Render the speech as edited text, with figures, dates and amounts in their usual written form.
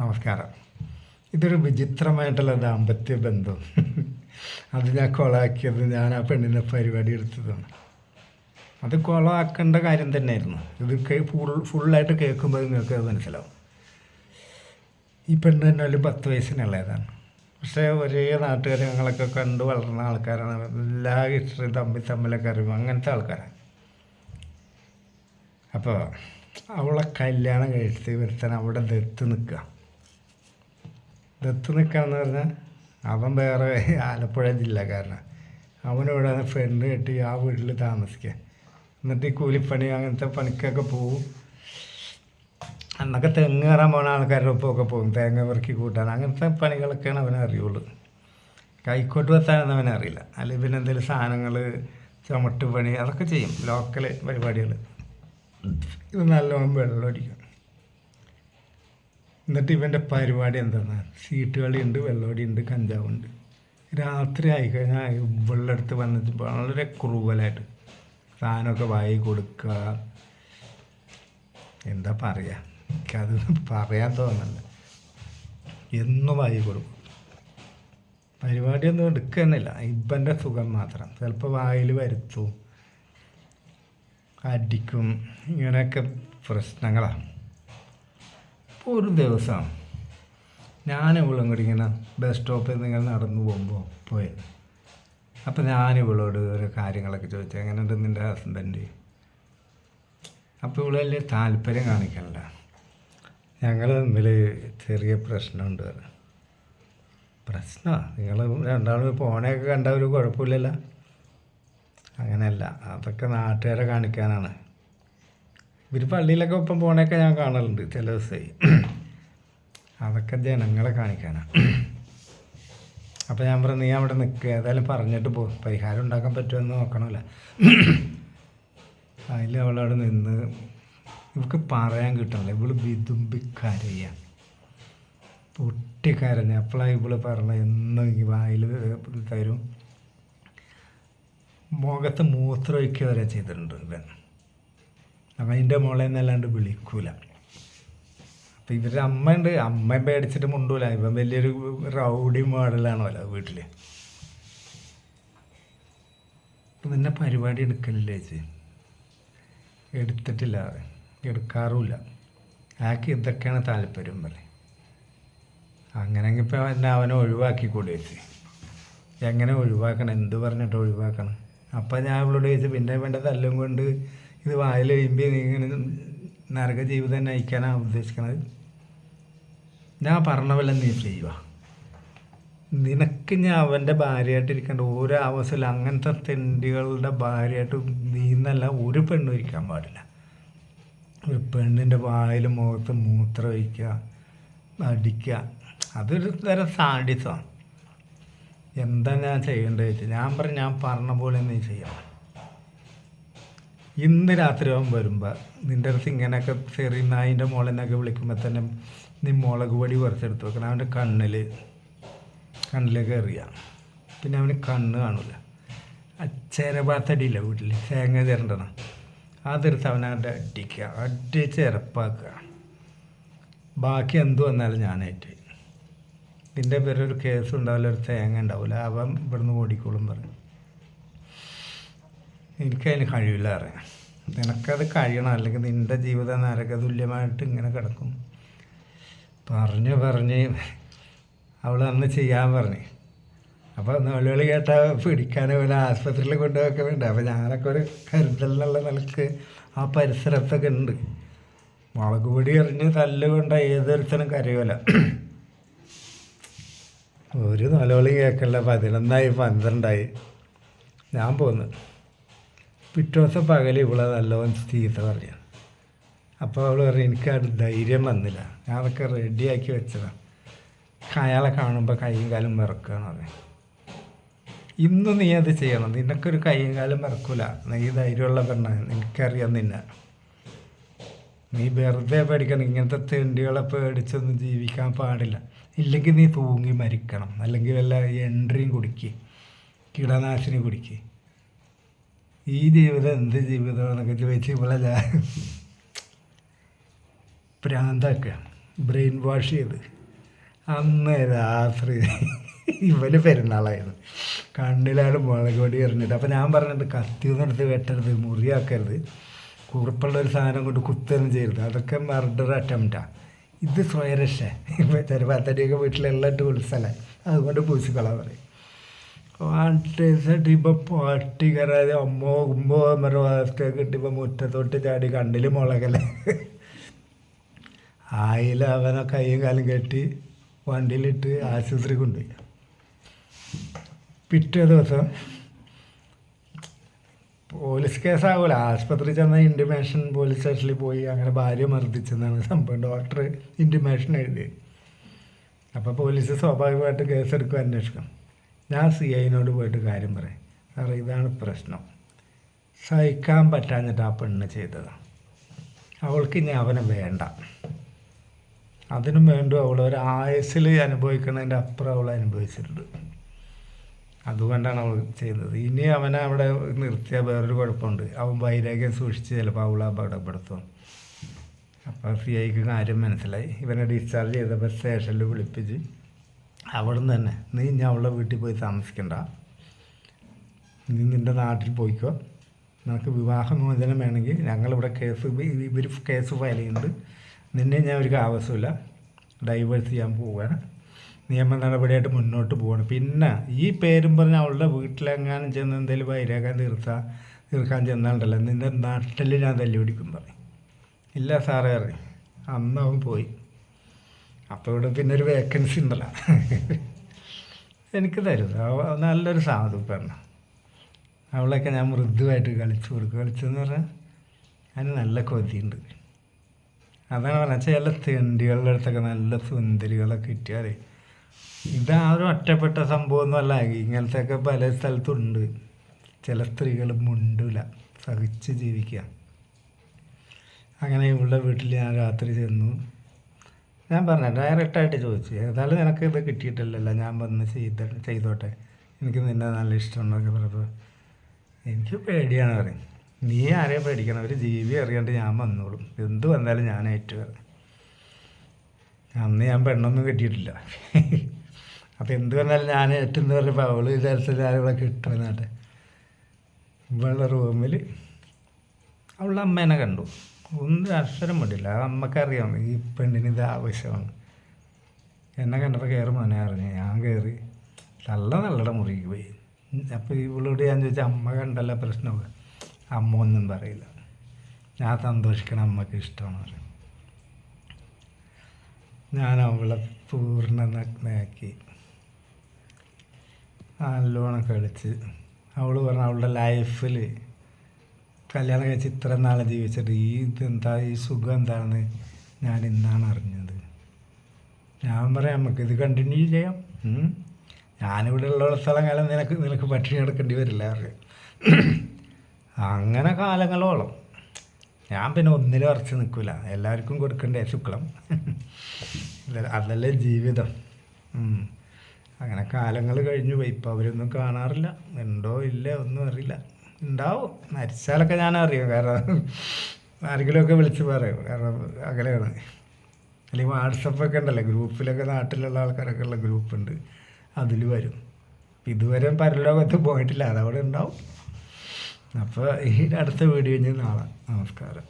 നമസ്കാരം. ഇതൊരു വിചിത്രമായിട്ടുള്ള ദാമ്പത്യ ബന്ധം. അത് ഞാൻ കൊളാക്കിയത് ഞാൻ ആ പെണ്ണിൻ്റെ പരിപാടി എടുത്തതാണ്. അത് കൊളാക്കേണ്ട കാര്യം തന്നെയായിരുന്നു. ഇത് ഫുള്ളായിട്ട് കേൾക്കുമ്പോൾ നിങ്ങൾക്ക് അത് മനസ്സിലാവും. ഈ പെണ്ണ് തന്നെ ഒരു 10 വയസ്സിനുള്ളതാണ്. പക്ഷേ ഒരേ നാട്ടുകാർ ഞങ്ങളൊക്കെ കണ്ടു വളർന്ന ആൾക്കാരാണ്. എല്ലാ ഹിസ്റ്ററിയും തമ്മിലൊക്കെ അറിയും, അങ്ങനത്തെ ആൾക്കാരാണ്. അപ്പോൾ അവളെ കല്യാണം കഴിച്ച് ഒരുത്തൻ അവിടെ ദത്ത് നിൽക്കുക എന്ന് പറഞ്ഞാൽ അവൻ വേറെ ആലപ്പുഴ ജില്ലക്കാരനാണ്. അവനിവിടെ ഫ്രണ്ട് കെട്ടി ആ വീട്ടിൽ താമസിക്കുക. എന്നിട്ട് ഈ കൂലിപ്പണി അങ്ങനത്തെ പണിക്കൊക്കെ പോവും. അന്നൊക്കെ തെങ്ങ് കയറാൻ പോകുന്ന ആൾക്കാരുടെ ഒപ്പമൊക്കെ പോകും, തേങ്ങ പെറുക്കി കൂട്ടാൻ, അങ്ങനത്തെ പണികളൊക്കെയാണ് അവനെ അറിയുള്ളൂ. കൈക്കോട്ട് വെത്താനൊന്നും അവനെ അറിയില്ല. അല്ലെങ്കിൽ പിന്നെ എന്തെങ്കിലും സാധനങ്ങൾ, ചുമട്ട് പണി, അതൊക്കെ ചെയ്യും, ലോക്കൽ പരിപാടികൾ. ഇത് നല്ലോണം വെള്ളമടിക്കും. എന്നിട്ട് ഇവൻ്റെ പരിപാടി എന്താണ്? സീട്ട് കളിയുണ്ട്, വെള്ളമടിയുണ്ട്, കഞ്ചാവുണ്ട്. രാത്രി ആയിക്കഴിഞ്ഞാൽ വെള്ളമെടുത്ത് വന്നിട്ട് വളരെ ക്രൂവലായിട്ട് സാധനമൊക്കെ വായി കൊടുക്കുക. എന്താ പറയുക, എനിക്കത് പറയാൻ തോന്നല്ല. എന്നും വായി കൊടുക്കും. പരിപാടിയൊന്നും എടുക്കുന്നില്ല, ഇവൻ്റെ സുഖം മാത്രം. ചിലപ്പോൾ വായിൽ വരുത്തും, അടിക്കും, ഇങ്ങനെയൊക്കെ പ്രശ്നങ്ങളാണ്. ഇപ്പോൾ ഒരു ദിവസം ഞാൻ ഇവളും കൂടി ഇങ്ങനെ ബസ് സ്റ്റോപ്പിൽ നിന്ന് ഇങ്ങനെ നടന്നു പോകുമ്പോൾ പോയത്. അപ്പോൾ ഞാൻ ഇവളോട് ഓരോ കാര്യങ്ങളൊക്കെ ചോദിച്ചു, എങ്ങനെയുണ്ട് നിൻ്റെ ഹസ്ബൻഡ്? അപ്പോൾ ഇവള് വലിയ താല്പര്യം കാണിക്കണില്ല. ഞങ്ങൾ തമ്മിൽ ചെറിയ പ്രശ്നമുണ്ട്. പ്രശ്നമാണ്, നിങ്ങൾ രണ്ടാളും പോണയൊക്കെ കണ്ട ഒരു കുഴപ്പമില്ലല്ലോ. അങ്ങനെയല്ല, അതൊക്കെ നാട്ടുകാരെ കാണിക്കാനാണ്. ഇവർ പള്ളിയിലൊക്കെ ഒപ്പം പോണയൊക്കെ ഞാൻ കാണലുണ്ട് ചില ദിവസമായി. അതൊക്കെ ജനങ്ങളെ കാണിക്കാനാണ്. അപ്പോൾ ഞാൻ പറഞ്ഞു, നീ അവിടെ നിൽക്കുക, ഏതായാലും പറഞ്ഞിട്ട് പോകും, പരിഹാരം ഉണ്ടാക്കാൻ പറ്റുമെന്ന് നോക്കണമല്ലോ. അതിൽ അവളവിടെ നിന്ന് ഇവൾക്ക് പറയാൻ കിട്ടണില്ല. ഇവള് വിതുമ്പിക്കരയ, പൊട്ടിക്കരഞ്ഞ. അപ്പോഴാണ് ഇവള് പറഞ്ഞ, എന്നും ഈ വായിൽ തരും, മുഖത്ത് മൂത്രമൊഴിക്കുക വരെ ചെയ്തിട്ടുണ്ട് ഇവൻ. അപ്പം അതിൻ്റെ മോളെ എന്നല്ലാണ്ട് വിളിക്കൂല. അപ്പം ഇവരുടെ അമ്മ ഉണ്ട്, അമ്മ പേടിച്ചിട്ട് മുണ്ടൂല. ഇവൻ വലിയൊരു റൗഡി മോഡലാണല്ലോ വീട്ടിൽ. അപ്പം നിന്നെ പരിപാടി എടുക്കലില്ലേ ചേച്ചി? എടുത്തിട്ടില്ല, എടുക്കാറുമില്ല. ആൾക്ക് ഇതൊക്കെയാണ് താല്പര്യം പറയും. അങ്ങനെയെങ്കിൽ ഇപ്പം എന്നെ അവനെ ഒഴിവാക്കിക്കൂടി ചേച്ചി. എങ്ങനെ ഒഴിവാക്കണം, എന്ത് പറഞ്ഞിട്ട് ഒഴിവാക്കണം? അപ്പം ഞാൻ അവളോട് ചോദിച്ചു, പിന്നെ വേണ്ട തല്ലും കൊണ്ട് ഇത് വായിൽ കഴിയുമ്പോൾ നീ ഇങ്ങനെ നരക ജീവിതം നയിക്കാനാണ് ഉദ്ദേശിക്കണത്? ഞാൻ പറഞ്ഞ പോലെ നീ ചെയ്യുക. നിനക്ക് ഞാൻ അവൻ്റെ ഭാര്യയായിട്ടിരിക്കേണ്ട ഒരു ആവശ്യമില്ല. അങ്ങനത്തെ തെണ്ടികളുടെ ഭാര്യയായിട്ട് നീ എന്നല്ല ഒരു പെണ്ണും ഇരിക്കാൻ പാടില്ല. ഒരു പെണ്ണിൻ്റെ വായിൽ മുഖത്ത് മൂത്രം ഒഴിക്കുക, അടിക്കുക, അതൊരു തരം സാഡിസമാണ്. എന്താ ഞാൻ ചെയ്യേണ്ടത് വെച്ചാൽ ഞാൻ പറഞ്ഞ പോലെ നീ ചെയ്യണം. ഇന്ന് രാത്രി അവൻ വരുമ്പോൾ നിൻ്റെ അടുത്ത് ഇങ്ങനെയൊക്കെ ചെറിയ നായിൻ്റെ മോളെന്നൊക്കെ വിളിക്കുമ്പോൾ തന്നെ നീ മുളക് പൊടി കുറച്ചെടുത്ത് വെക്കണം. അവൻ്റെ കണ്ണിലേക്ക് എറിയാം. പിന്നെ അവന് കണ്ണ് കാണില്ല. ചിരഭാത്തടിയില്ല വീട്ടിൽ, തേങ്ങ ചിരണ്ടണം, അതെടുത്ത് അവനവൻ്റെ അടിക്കുക, അടിച്ച് ഇരപ്പാക്കുക. ബാക്കി എന്ത് വന്നാലും ഞാനായിട്ട് ഇതിൻ്റെ പേരൊരു കേസ് ഉണ്ടാവില്ല, ഒരു തേങ്ങ ഉണ്ടാവില്ല. അവൻ ഇവിടുന്ന് ഓടിക്കോളും പറഞ്ഞു. എനിക്കതിന് കഴിയില്ല അറിയാം. നിനക്കത് കഴിയണം, അല്ലെങ്കിൽ നിൻ്റെ ജീവിതം നരകതുല്യമായിട്ട് ഇങ്ങനെ കിടക്കും. പറഞ്ഞ് അവൾ അന്ന് ചെയ്യാൻ പറഞ്ഞു. അപ്പോൾ നൊലവിളി കേട്ടാൽ പിടിക്കാനും പിന്നെ ആശുപത്രിയിൽ കൊണ്ടുപോയൊക്കെ വേണ്ട. അപ്പോൾ ഞാനൊക്കെ ഒരു കരുതലിനുള്ള നിലക്ക് ആ പരിസരത്തൊക്കെ ഉണ്ട്. മുളക് പൊടി എറിഞ്ഞ് തല്ലുകൊണ്ട് ഏതൊരുത്തനും കരയുമല്ല. ഒരു നിലവിളി കേൾക്കല്ല. 11ആയി 12ആയി ഞാൻ പോന്നു. പിറ്റേ ദിവസം പകൽ ഇവളെ നല്ലോണം ചീത്ത പറഞ്ഞു. അപ്പോൾ അവൾ പറഞ്ഞു, എനിക്കത് ധൈര്യം വന്നില്ല, ഞാൻ അതൊക്കെ റെഡിയാക്കി വെച്ചതാണ്. അയാളെ കാണുമ്പോൾ കൈയും കാലും വിറക്കുകയാണ് പറഞ്ഞു. ഇന്ന് നീ അത് ചെയ്യണം, നിനക്കൊരു കൈയും കാലും വിറക്കൂല, നീ ധൈര്യമുള്ള പെണ്ണാണ്, എനിക്കറിയാം നിന്നെ. നീ വെറുതെ പേടിക്കണം, ഇങ്ങനത്തെ തെണ്ടികളെ പേടിച്ചൊന്നും ജീവിക്കാൻ പാടില്ല. ഇല്ലെങ്കിൽ നീ തൂങ്ങി മരിക്കണം, അല്ലെങ്കിൽ വല്ല എൻട്രിയും കുടിക്കുക, കീടനാശിനി കുടിക്കുക. ഈ ജീവിതം എന്ത് ജീവിതമാണെന്നൊക്കെ ചോദിച്ച് ഇവിടെ പ്രാന്താക്കുക. ബ്രെയിൻ വാഷ് ചെയ്ത്. അന്ന് രാത്രി ഇവന് പെരുന്നാളായിരുന്നു. കണ്ണിലാണ് മുളക് പൊടി എറിഞ്ഞിട്ട്. അപ്പോൾ ഞാൻ പറഞ്ഞിട്ട് കത്തിയൊന്നും എടുത്ത് വെട്ടരുത്, മുറിയാക്കരുത്, കുറുപ്പുള്ളൊരു സാധനം കൊണ്ട് കുത്തൊന്നും ചെയ്യരുത്, അതൊക്കെ മർഡർ അറ്റംപ്റ്റാണ്. ഇത് സ്വയരക്ഷ. ഇപ്പോൾ ചെറുപ്പത്തടിയൊക്കെ വീട്ടിലുള്ള ടൂൾസല്ലേ, അതുകൊണ്ട് പൂശിക്കളാൻ പറയും. വാട്ടിട്ട് ഇപ്പോൾ പാട്ടി കയറാതെ അമ്മോ കുമ്പോ മരോ അവസ്ഥയൊക്കെ ഇട്ട് ഇപ്പോൾ മുറ്റത്തോട്ട് ചാടി കണ്ണിൽ മുളകല്ലേ. ആയിൽ അവനെ കൈയും കാലും കെട്ടി വണ്ടിയിലിട്ട് ആശുപത്രി കൊണ്ടുപോയി. പിറ്റേ ദിവസം പോലീസ് കേസാകൂല, ആശുപത്രി ചെന്ന ഇൻറ്റിമേഷൻ പോലീസ് സ്റ്റേഷനിൽ പോയി അങ്ങനെ ഭാര്യ മർദ്ദിച്ചെന്നാണ് സംഭവം. ഡോക്ടർ ഇൻറ്റിമേഷൻ എഴുതി. അപ്പോൾ പോലീസ് സ്വാഭാവികമായിട്ട് കേസെടുക്കും, അന്വേഷിക്കും. ഞാൻ CIനോട് പോയിട്ട് കാര്യം പറയും, സാറേ ഇതാണ് പ്രശ്നം, സഹിക്കാൻ പറ്റാഞ്ഞിട്ട് ആ പെണ്ണ് ചെയ്തതാണ്, അവൾക്ക് ഇനി അവനെ വേണ്ട, അതിനും വേണ്ടി അവൾ ഒരു ആയുസ്സിൽ അനുഭവിക്കുന്നതിൻ്റെ അപ്പുറം അവൾ അനുഭവിച്ചിട്ടുണ്ട്, അതുകൊണ്ടാണ് അവൾ ചെയ്തത്. ഇനി അവനെ അവിടെ നിർത്തിയാൽ വേറൊരു കുഴപ്പമുണ്ട്, അവൻ വൈരാഗ്യം സൂക്ഷിച്ച് ചിലപ്പോൾ അവളെ അപകടപ്പെടുത്തും. അപ്പോൾ CIക്ക് കാര്യം മനസ്സിലായി. ഇവനെ ഡിസ്ചാർജ് ചെയ്തപ്പോൾ സ്റ്റേഷനിൽ വിളിപ്പിച്ച് അവിടെ നിന്ന് തന്നെ, നീ ഞാൻ അവളുടെ വീട്ടിൽ പോയി താമസിക്കണ്ട, നീ നിൻ്റെ നാട്ടിൽ പോയിക്കോ, നിനക്ക് വിവാഹമോചനം വേണമെങ്കിൽ ഞങ്ങളിവിടെ ഇവർ കേസ് ഫയൽ ചെയ്യുന്നുണ്ട്, നിന്നെ ഞാൻ ഒരു ആവശ്യമില്ല, ഡൈവേഴ്സ് ചെയ്യാൻ പോവുകയാണ്, നിയമ നടപടിയായിട്ട് മുന്നോട്ട് പോകണം. പിന്നെ ഈ പേരും പറഞ്ഞ് അവളുടെ വീട്ടിലെങ്ങാനും ചെന്ന് എന്തെങ്കിലും വൈരാഗ്യം തീർക്കാൻ ചെന്നാണ്ടല്ലോ, നിൻ്റെ നാട്ടിൽ ഞാൻ തല്ലി പിടിക്കും പറയും. ഇല്ല സാറേ അറിയും. അന്ന് അവൻ പോയി. അപ്പോൾ ഇവിടെ പിന്നെ ഒരു വേക്കൻസി ഉണ്ടല്ലോ, എനിക്ക് തരും. നല്ലൊരു സാധു പെണ്ണ, അവളൊക്കെ ഞാൻ മൃദുവായിട്ട് കളിച്ചു കൊടുക്കും. കളിച്ചെന്ന് പറഞ്ഞാൽ അതിന് നല്ല കൊതിയുണ്ട്. അതാണ് പറഞ്ഞാൽ ചില തെണ്ടികളുടെ അടുത്തൊക്കെ നല്ല സുന്ദരികളൊക്കെ കിട്ടിയാൽ ഇതാരും ഒറ്റപ്പെട്ട സംഭവമൊന്നുമല്ല, ഇങ്ങനത്തെയൊക്കെ പല സ്ഥലത്തുണ്ട്. ചില സ്ത്രീകൾ മുണ്ടില്ല, സഹിച്ച് ജീവിക്കുക. അങ്ങനെ ഇവളുടെ വീട്ടിൽ ഞാൻ രാത്രി ചെന്നു. ഞാൻ പറഞ്ഞു, ഡയറക്റ്റായിട്ട് ചോദിച്ചു, ഏതായാലും നിനക്ക് ഇത് കിട്ടിയിട്ടില്ലല്ലോ, ഞാൻ വന്ന് ചെയ്തോട്ടെ, എനിക്ക് നിന്നെ നല്ല ഇഷ്ടമുണ്ടൊക്കെ പറഞ്ഞപ്പോൾ എനിക്ക് പേടിയാണ് പറയും. നീ ആരെയും പേടിക്കണം, ഒരു ജീവി അറിയാണ്ട് ഞാൻ വന്നോളും, എന്ത് വന്നാലും ഞാൻ ഏറ്റു പറയും. അന്ന് ഞാൻ പെണ്ണൊന്നും കിട്ടിയിട്ടില്ല. അപ്പോൾ എന്ത് വന്നാലും ഞാൻ ഏറ്റെന്ന് പറഞ്ഞപ്പോൾ അവൾ വിചാരിച്ച ഞാനിവിടെ കിട്ടുമെന്നാട്ടെ. ഇവളുടെ റൂമിൽ അവളുടെ അമ്മേനെ കണ്ടു. ഒന്നും അക്ഷരം വേണ്ടില്ല, അമ്മക്കറിയാം ഈ പെണ്ണിന് ഇത് ആവശ്യമാണ്. എന്നെ കണ്ടപ്പോൾ കയറി മോനെ അറിഞ്ഞു. ഞാൻ കയറി നല്ലടെ മുറിക്ക് പോയി. അപ്പോൾ ഇവളോട് ഞാൻ ചോദിച്ചാൽ അമ്മ കണ്ടല്ല പ്രശ്നമൊക്കെ. അമ്മ ഒന്നും പറയില്ല, ഞാൻ സന്തോഷിക്കണം, അമ്മക്ക് ഇഷ്ടമാണ് പറയും. ഞാൻ അവളെ പൂർണ്ണ നഗ്നയാക്കി നല്ലോണം കളിച്ച്. അവൾ പറഞ്ഞു അവളുടെ ലൈഫിൽ കല്യാണം കഴിച്ച് ഇത്ര നാളെ ജീവിച്ചിട്ട് ഇതെന്താ ഈ സുഖം എന്താണെന്ന് ഞാൻ ഇന്നാണ് അറിഞ്ഞത്. ഞാൻ പറയാം നമുക്കിത് കണ്ടിന്യൂ ചെയ്യാം, ഞാനിവിടെ ഉള്ള സ്ഥലം കാലം നിനക്ക് പട്ടിണി കിടക്കേണ്ടി വരില്ല അറിയാം. അങ്ങനെ കാലങ്ങളോളം ഞാൻ പിന്നെ ഒന്നിലും ഉറച്ച് നിൽക്കില്ല, എല്ലാവർക്കും കൊടുക്കണ്ടേ ശുക്ലം, അതല്ലേ ജീവിതം. അങ്ങനെ കാലങ്ങൾ കഴിഞ്ഞു പോയി. ഇപ്പോൾ അവരൊന്നും കാണാറില്ല, ഉണ്ടോ ഇല്ല ഒന്നും അറിയില്ല. ഉണ്ടാവും, മരിച്ചാലൊക്കെ ഞാൻ അറിയും, കാരണം ആരെങ്കിലുമൊക്കെ വിളിച്ച് പറയും, കാരണം അകലെയാണ്. അല്ലെങ്കിൽ വാട്സപ്പൊക്കെ ഉണ്ടല്ലോ, ഗ്രൂപ്പിലൊക്കെ നാട്ടിലുള്ള ആൾക്കാരൊക്കെ ഉള്ള ഗ്രൂപ്പുണ്ട്, അതിൽ വരും. ഇതുവരെ പരലോകത്ത് പോയിട്ടില്ല, അതവിടെ ഉണ്ടാവും. അപ്പോൾ ഈ അടുത്ത വീഡിയോ നാളെ. നമസ്കാരം.